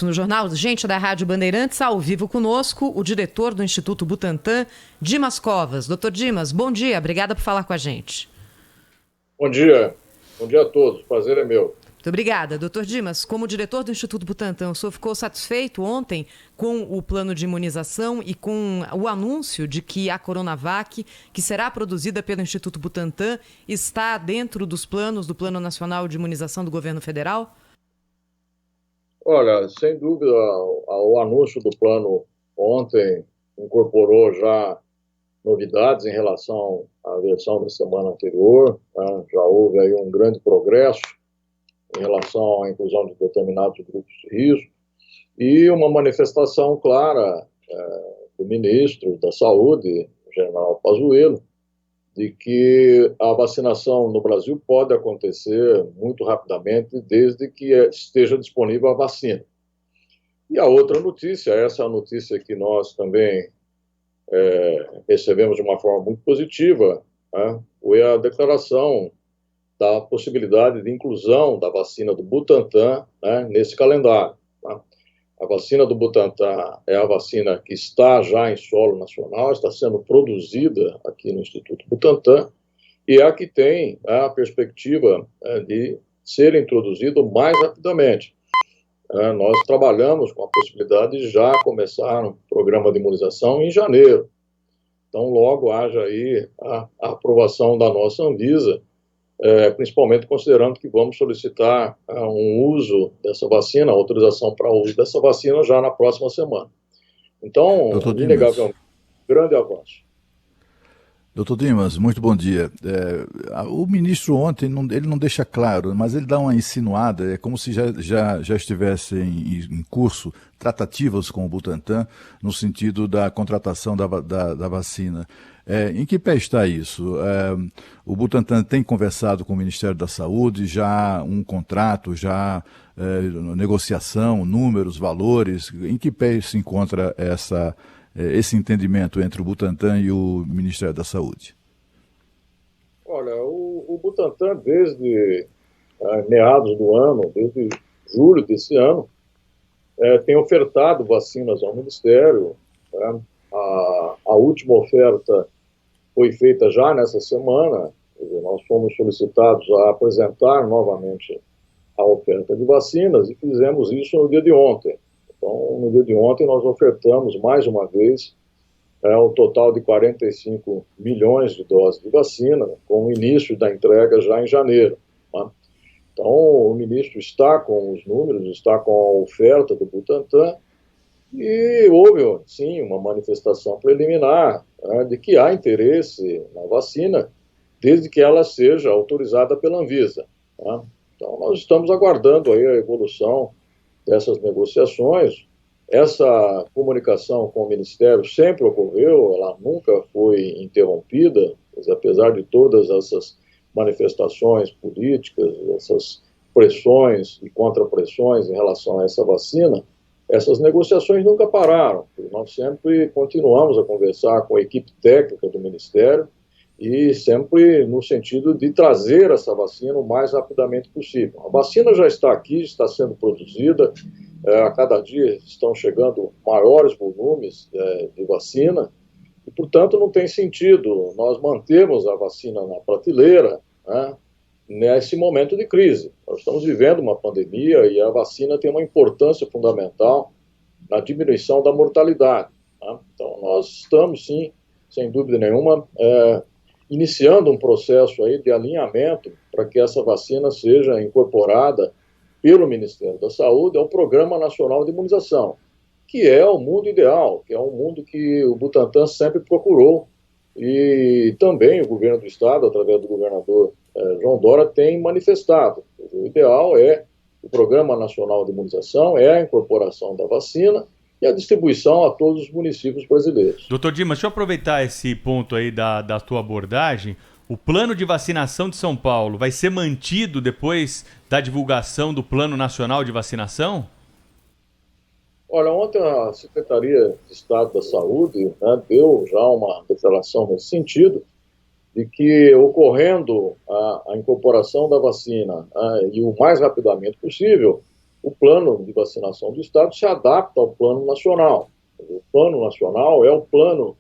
No Jornal Gente da Rádio Bandeirantes, ao vivo conosco, o diretor do Instituto Butantan, Dimas Covas. Doutor Dimas, bom dia, obrigada por falar com a gente. Bom dia a todos, o prazer é meu. Muito obrigada. Doutor Dimas, como diretor do Instituto Butantan, o senhor ficou satisfeito ontem com o plano de imunização e com o anúncio de que a Coronavac, que será produzida pelo Instituto Butantan, está dentro dos planos do Plano Nacional de Imunização do Governo Federal? Olha, sem dúvida, o anúncio do plano ontem incorporou já novidades em relação à versão da semana anterior, né? Já houve aí um grande progresso em relação à inclusão de determinados grupos de risco e uma manifestação clara do ministro da Saúde, o general Pazuello, de que a vacinação no Brasil pode acontecer muito rapidamente, desde que esteja disponível a vacina. E a outra notícia, essa é a notícia que nós também recebemos de uma forma muito positiva, né, foi a declaração da possibilidade de inclusão da vacina do Butantan, né, nesse calendário. Tá? A vacina do Butantan é a vacina que está já em solo nacional, está sendo produzida aqui no Instituto Butantan, e é a que tem a perspectiva de ser introduzida o mais rapidamente. Nós trabalhamos com a possibilidade de já começar um programa de imunização em janeiro. Então, logo haja aí a aprovação da nossa Anvisa, principalmente considerando que vamos solicitar um uso dessa vacina, autorização para uso dessa vacina já na próxima semana. Então, inegavelmente, grande avanço. Doutor Dimas, muito bom dia. O ministro ontem, ele não deixa claro, mas ele dá uma insinuada, é como se já estivesse em curso tratativas com o Butantan, no sentido da contratação da vacina. Em que pé está isso? O Butantan tem conversado com o Ministério da Saúde, já um contrato, já negociação, números, valores, em que pé se encontra esse entendimento entre o Butantan e o Ministério da Saúde? Olha, o Butantan, desde meados do ano, desde julho desse ano, tem ofertado vacinas ao Ministério. Né? A última oferta foi feita já nessa semana. Nós fomos solicitados a apresentar novamente a oferta de vacinas e fizemos isso no dia de ontem. Então, no dia de ontem, nós ofertamos mais uma vez o total de 45 milhões de doses de vacina, com o início da entrega já em janeiro. Tá? Então, o ministro está com os números, está com a oferta do Butantan, e houve, sim, uma manifestação preliminar de que há interesse na vacina, desde que ela seja autorizada pela Anvisa. Tá? Então, nós estamos aguardando aí a evolução dessas negociações. Essa comunicação com o Ministério sempre ocorreu, ela nunca foi interrompida, apesar de todas essas manifestações políticas, essas pressões e contrapressões em relação a essa vacina, essas negociações nunca pararam. Nós sempre continuamos a conversar com a equipe técnica do Ministério e sempre no sentido de trazer essa vacina o mais rapidamente possível. A vacina já está aqui, está sendo produzida, a cada dia estão chegando maiores volumes de vacina, e, portanto, não tem sentido nós mantermos a vacina na prateleira, né, nesse momento de crise. Nós estamos vivendo uma pandemia e a vacina tem uma importância fundamental na diminuição da mortalidade. Tá? Então, nós estamos, sim, sem dúvida nenhuma, iniciando um processo aí de alinhamento para que essa vacina seja incorporada pelo Ministério da Saúde ao Programa Nacional de Imunização, que é o mundo ideal, que é um mundo que o Butantan sempre procurou, e também o governo do Estado, através do governador João Dória, tem manifestado. O ideal é o Programa Nacional de Imunização, é a incorporação da vacina e a distribuição a todos os municípios brasileiros. Doutor Dimas, deixa eu aproveitar esse ponto aí da tua abordagem. O plano de vacinação de São Paulo vai ser mantido depois da divulgação do Plano Nacional de Vacinação? Olha, ontem a Secretaria de Estado da Saúde deu já uma declaração nesse sentido, de que ocorrendo a incorporação da vacina e o mais rapidamente possível, o plano de vacinação do Estado se adapta ao plano nacional. O plano nacional é o plano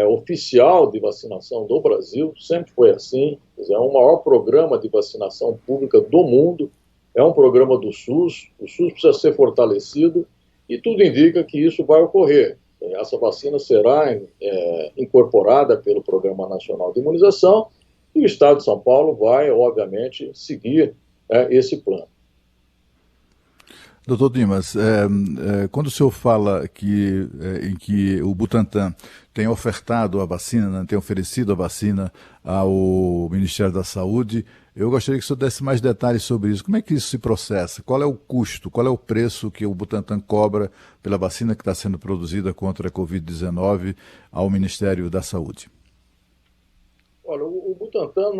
oficial de vacinação do Brasil, sempre foi assim, é o maior programa de vacinação pública do mundo, é um programa do SUS, o SUS precisa ser fortalecido e tudo indica que isso vai ocorrer. Essa vacina será incorporada pelo Programa Nacional de Imunização e o Estado de São Paulo vai, obviamente, seguir esse plano. Doutor Dimas, quando o senhor fala em que o Butantan tem ofertado a vacina, né, tem oferecido a vacina ao Ministério da Saúde, eu gostaria que o senhor desse mais detalhes sobre isso. Como é que isso se processa? Qual é o custo, qual é o preço que o Butantan cobra pela vacina que está sendo produzida contra a Covid-19 ao Ministério da Saúde? Olha, o Butantan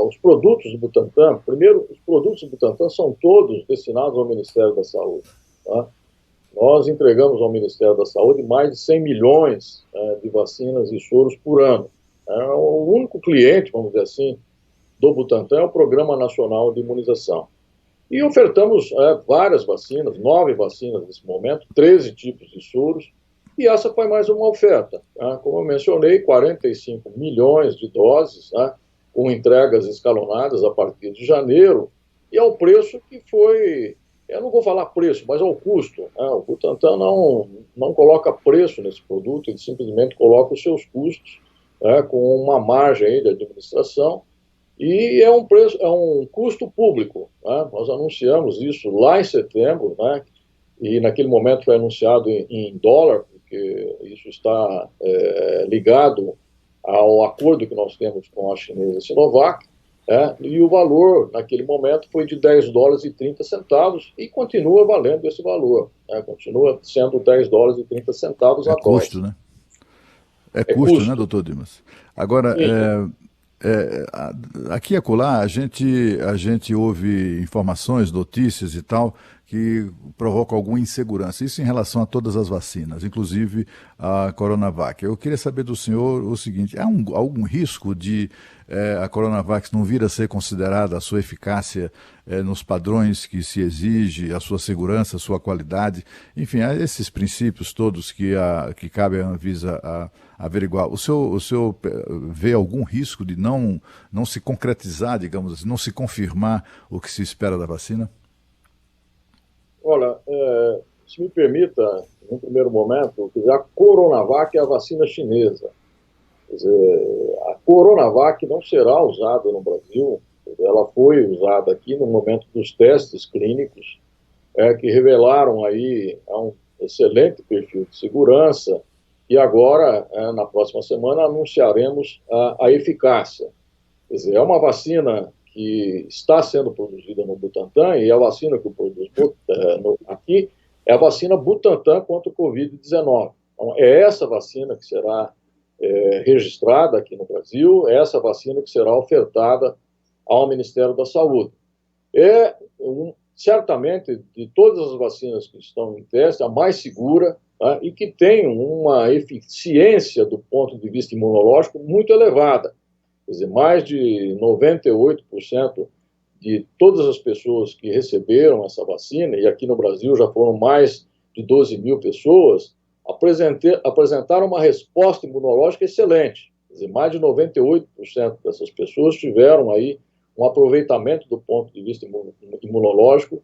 os produtos do Butantan, primeiro, os produtos do Butantan são todos destinados ao Ministério da Saúde. Tá? Nós entregamos ao Ministério da Saúde mais de 100 milhões de vacinas e soros por ano. O único cliente, vamos dizer assim, do Butantan é o Programa Nacional de Imunização. E ofertamos várias vacinas, 9 vacinas nesse momento, 13 tipos de soros, e essa foi mais uma oferta. Tá? Como eu mencionei, 45 milhões de doses, né, com entregas escalonadas a partir de janeiro, e ao preço que foi, eu não vou falar preço, mas ao custo. Né? O Butantan não coloca preço nesse produto, ele simplesmente coloca os seus custos, né, com uma margem aí de administração, e é um custo público. Né? Nós anunciamos isso lá em setembro, né? E naquele momento foi anunciado em dólar, porque isso está ligado ao acordo que nós temos com a chinesa Sinovac, e o valor naquele momento foi de $10,30 e continua valendo esse valor, continua sendo $10,30 a dose. É custo, né? É custo, né, doutor Dimas? Agora, aqui e acolá a gente ouve informações, notícias e tal, que provocam alguma insegurança. Isso em relação a todas as vacinas, inclusive a Coronavac. Eu queria saber do senhor o seguinte: há algum risco de a Coronavac não vir a ser considerada a sua eficácia nos padrões que se exige, a sua segurança, a sua qualidade, enfim, há esses princípios todos que cabe à Anvisa averiguar. O senhor vê algum risco de não se concretizar, digamos assim, não se confirmar o que se espera da vacina? Olha, se me permita, num primeiro momento, a Coronavac é a vacina chinesa. Quer dizer, a Coronavac não será usada no Brasil, ela foi usada aqui no momento dos testes clínicos, que revelaram aí um excelente perfil de segurança, e agora, na próxima semana, anunciaremos a eficácia. Quer dizer, é uma vacina que está sendo produzida no Butantan, e a vacina que eu produzo aqui é a vacina Butantan contra o Covid-19. Então, é essa vacina que será registrada aqui no Brasil, é essa vacina que será ofertada ao Ministério da Saúde. Certamente, de todas as vacinas que estão em teste, a mais segura, tá? E que tem uma eficiência do ponto de vista imunológico muito elevada. Quer dizer, mais de 98% de todas as pessoas que receberam essa vacina, e aqui no Brasil já foram mais de 12 mil pessoas, apresentaram uma resposta imunológica excelente. Quer dizer, mais de 98% dessas pessoas tiveram aí um aproveitamento do ponto de vista imunológico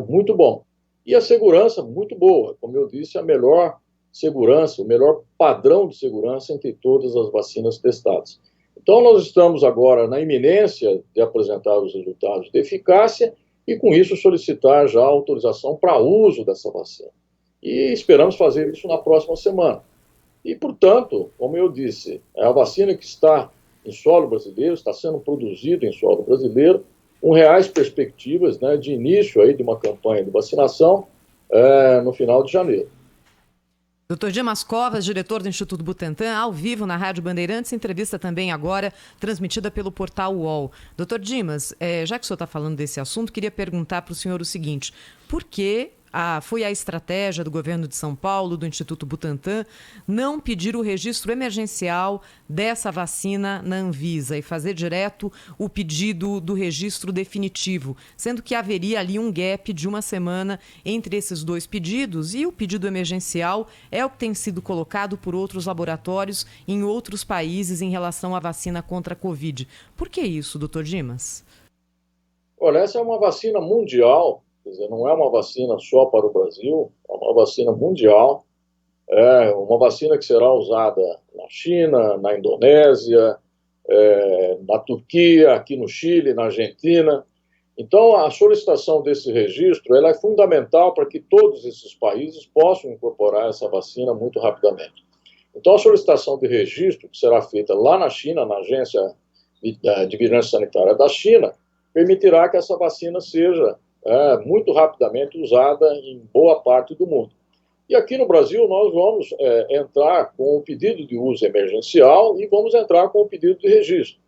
muito bom. E a segurança muito boa. Como eu disse, a melhor segurança, o melhor padrão de segurança entre todas as vacinas testadas. Então, nós estamos agora na iminência de apresentar os resultados de eficácia e, com isso, solicitar já a autorização para uso dessa vacina. E esperamos fazer isso na próxima semana. E, portanto, como eu disse, é a vacina que está em solo brasileiro, está sendo produzida em solo brasileiro, com reais perspectivas, né, de início aí de uma campanha de vacinação no final de janeiro. Dr. Dimas Covas, diretor do Instituto Butantan, ao vivo na Rádio Bandeirantes, entrevista também agora transmitida pelo portal UOL. Dr. Dimas, já que o senhor está falando desse assunto, queria perguntar para o senhor o seguinte: por que foi a estratégia do governo de São Paulo, do Instituto Butantan, não pedir o registro emergencial dessa vacina na Anvisa e fazer direto o pedido do registro definitivo, sendo que haveria ali um gap de uma semana entre esses dois pedidos, e o pedido emergencial é o que tem sido colocado por outros laboratórios em outros países em relação à vacina contra a Covid. Por que isso, doutor Dimas? Olha, essa é uma vacina mundial, quer dizer, não é uma vacina só para o Brasil, é uma vacina mundial, é uma vacina que será usada na China, na Indonésia, na Turquia, aqui no Chile, na Argentina. Então, a solicitação desse registro ela é fundamental para que todos esses países possam incorporar essa vacina muito rapidamente. Então, a solicitação de registro, que será feita lá na China, na Agência de Vigilância Sanitária da China, permitirá que essa vacina seja muito rapidamente usada em boa parte do mundo. E aqui no Brasil nós vamos entrar com o pedido de uso emergencial e vamos entrar com o pedido de registro.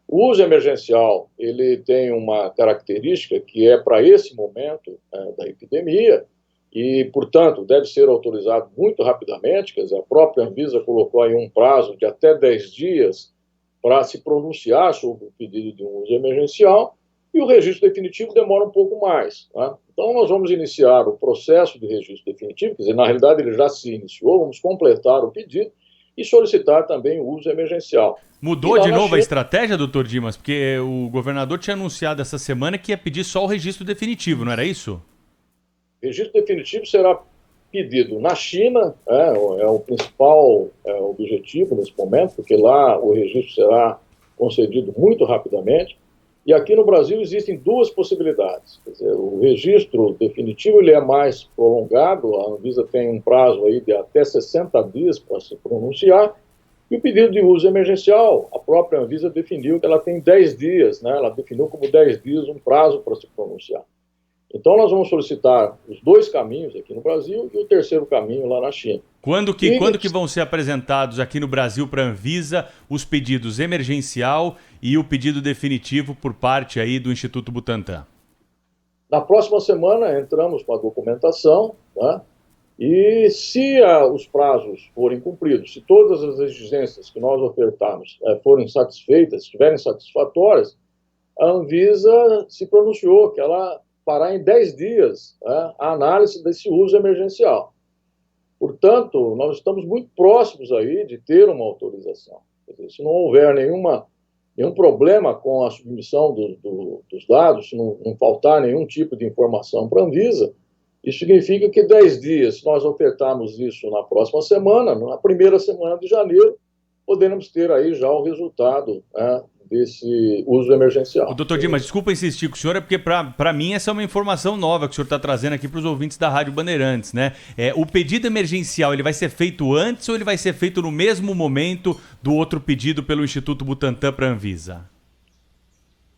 O uso emergencial ele tem uma característica que é para esse momento da epidemia e, portanto, deve ser autorizado muito rapidamente, quer dizer, a própria Anvisa colocou aí um prazo de até 10 dias para se pronunciar sobre o pedido de um uso emergencial, e o registro definitivo demora um pouco mais. Tá? Então, nós vamos iniciar o processo de registro definitivo, quer dizer, na realidade ele já se iniciou, vamos completar o pedido e solicitar também o uso emergencial. Mudou de novo a estratégia, doutor Dimas? Porque o governador tinha anunciado essa semana que ia pedir só o registro definitivo, não era isso? O registro definitivo será pedido na China, é o principal objetivo nesse momento, porque lá o registro será concedido muito rapidamente. E aqui no Brasil existem duas possibilidades. Quer dizer, o registro definitivo ele é mais prolongado, a Anvisa tem um prazo aí de até 60 dias para se pronunciar, e o pedido de uso emergencial, a própria Anvisa definiu que ela tem 10 dias, né? Ela definiu como 10 dias um prazo para se pronunciar. Então nós vamos solicitar os dois caminhos aqui no Brasil e o terceiro caminho lá na China. Quando que vão ser apresentados aqui no Brasil para a Anvisa os pedidos emergencial e o pedido definitivo por parte aí do Instituto Butantan? Na próxima semana entramos com a documentação, tá? E se os prazos forem cumpridos, se todas as exigências que nós ofertarmos forem satisfeitas, estiverem satisfatórias, a Anvisa se pronunciou que ela fará em 10 dias a análise desse uso emergencial. Portanto, nós estamos muito próximos aí de ter uma autorização. Quer dizer, se não houver nenhum problema com a submissão dos dados, se não faltar nenhum tipo de informação para a Anvisa, isso significa que 10 dias, se nós ofertarmos isso na próxima semana, na primeira semana de janeiro, poderemos ter aí já o resultado desse uso emergencial. Doutor Dimas, desculpa insistir com o senhor, é porque para mim essa é uma informação nova que o senhor está trazendo aqui para os ouvintes da Rádio Bandeirantes, né? O pedido emergencial, ele vai ser feito antes ou ele vai ser feito no mesmo momento do outro pedido pelo Instituto Butantan para a Anvisa?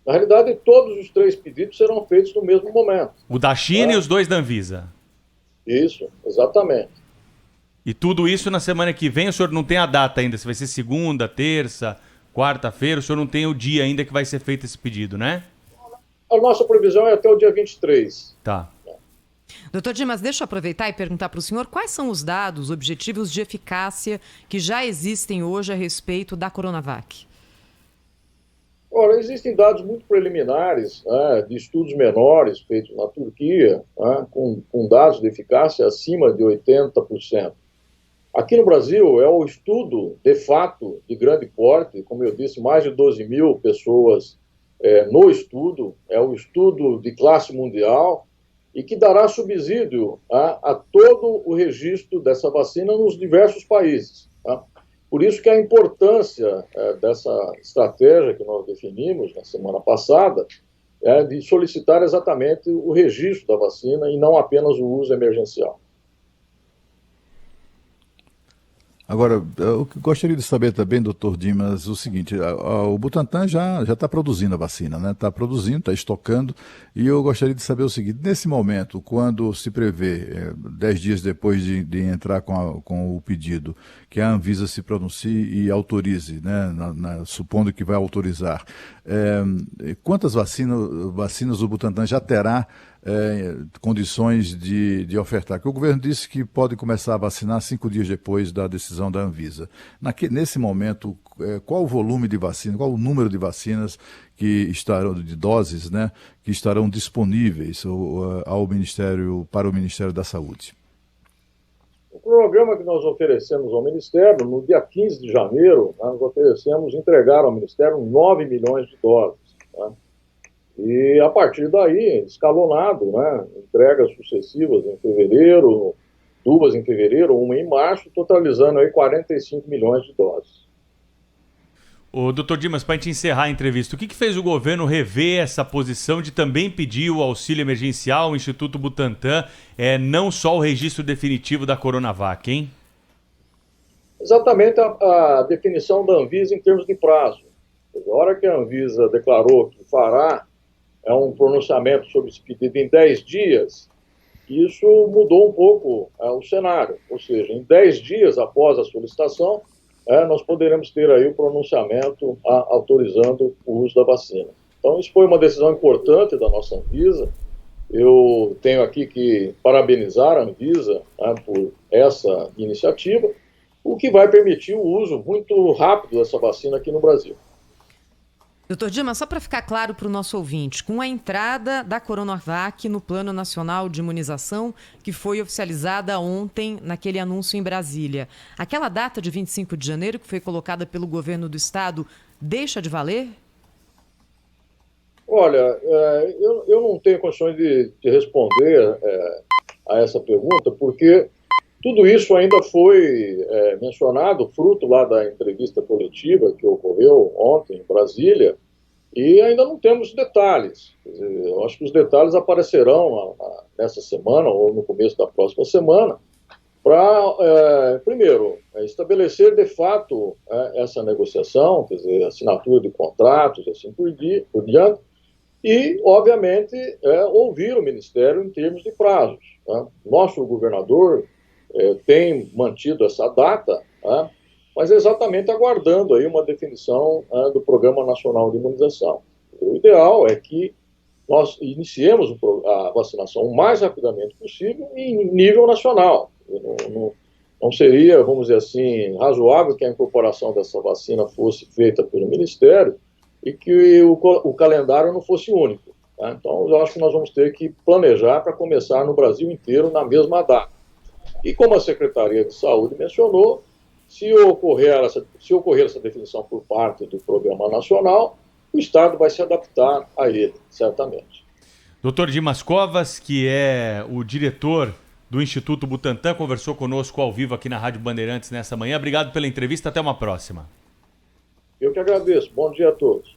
Na realidade, todos os 3 pedidos serão feitos no mesmo momento. O da China e os 2 da Anvisa? Isso, exatamente. E tudo isso na semana que vem, o senhor não tem a data ainda, se vai ser segunda, terça, quarta-feira, o senhor não tem o dia ainda que vai ser feito esse pedido, né? A nossa previsão é até o dia 23. Tá. Doutor Dimas, deixa eu aproveitar e perguntar para o senhor quais são os dados objetivos de eficácia que já existem hoje a respeito da Coronavac. Olha, existem dados muito preliminares de estudos menores feitos na Turquia, com dados de eficácia acima de 80%. Aqui no Brasil é o estudo, de fato, de grande porte, como eu disse, mais de 12 mil pessoas no estudo, é o estudo de classe mundial e que dará subsídio a todo o registro dessa vacina nos diversos países. Tá? Por isso que a importância dessa estratégia que nós definimos na semana passada é de solicitar exatamente o registro da vacina e não apenas o uso emergencial. Agora, eu gostaria de saber também, doutor Dimas, o seguinte, o Butantan já está produzindo a vacina, né? Está produzindo, está estocando, e eu gostaria de saber o seguinte, nesse momento, quando se prevê, 10 dias depois de entrar com o pedido, que a Anvisa se pronuncie e autorize, né? Supondo que vai autorizar, quantas vacinas o Butantan já terá condições de ofertar. Que o governo disse que pode começar a vacinar 5 dias depois da decisão da Anvisa. Nesse momento, qual o volume de vacina, qual o número de vacinas que estarão, de doses, né, que estarão disponíveis para o Ministério da Saúde? O programa que nós oferecemos ao Ministério, no dia 15 de janeiro, nós entregar ao Ministério 9 milhões de doses. Tá? E, a partir daí, escalonado, né, entregas sucessivas em fevereiro, 2 em fevereiro, 1 em março, totalizando aí 45 milhões de doses. Ô, doutor Dimas, para a gente encerrar a entrevista, o que fez o governo rever essa posição de também pedir o auxílio emergencial ao Instituto Butantan, não só o registro definitivo da Coronavac, hein? Exatamente a definição da Anvisa em termos de prazo. A hora que a Anvisa declarou que fará um pronunciamento sobre esse pedido em 10 dias, isso mudou um pouco o cenário. Ou seja, em 10 dias após a solicitação, nós poderemos ter aí o pronunciamento autorizando o uso da vacina. Então, isso foi uma decisão importante da nossa Anvisa. Eu tenho aqui que parabenizar a Anvisa por essa iniciativa, o que vai permitir o uso muito rápido dessa vacina aqui no Brasil. Doutor Dimas, só para ficar claro para o nosso ouvinte, com a entrada da Coronavac no Plano Nacional de Imunização, que foi oficializada ontem naquele anúncio em Brasília, aquela data de 25 de janeiro que foi colocada pelo governo do estado, deixa de valer? Olha, eu não tenho condições de responder a essa pergunta, porque tudo isso ainda foi mencionado, fruto lá da entrevista coletiva que ocorreu ontem em Brasília, e ainda não temos detalhes. Quer dizer, eu acho que os detalhes aparecerão nessa semana ou no começo da próxima semana, para, primeiro, estabelecer de fato essa negociação, quer dizer, assinatura de contratos, assim por diante, e, obviamente, ouvir o Ministério em termos de prazos. Tá? Nosso governador tem mantido essa data, mas exatamente aguardando aí uma definição do Programa Nacional de Imunização. O ideal é que nós iniciemos a vacinação o mais rapidamente possível em nível nacional. Não seria, vamos dizer assim, razoável que a incorporação dessa vacina fosse feita pelo Ministério e que o calendário não fosse único. Tá? Então, eu acho que nós vamos ter que planejar para começar no Brasil inteiro na mesma data. E como a Secretaria de Saúde mencionou, se ocorrer essa definição por parte do Programa Nacional, o Estado vai se adaptar a ele, certamente. Doutor Dimas Covas, que é o diretor do Instituto Butantan, conversou conosco ao vivo aqui na Rádio Bandeirantes nessa manhã. Obrigado pela entrevista, até uma próxima. Eu que agradeço. Bom dia a todos.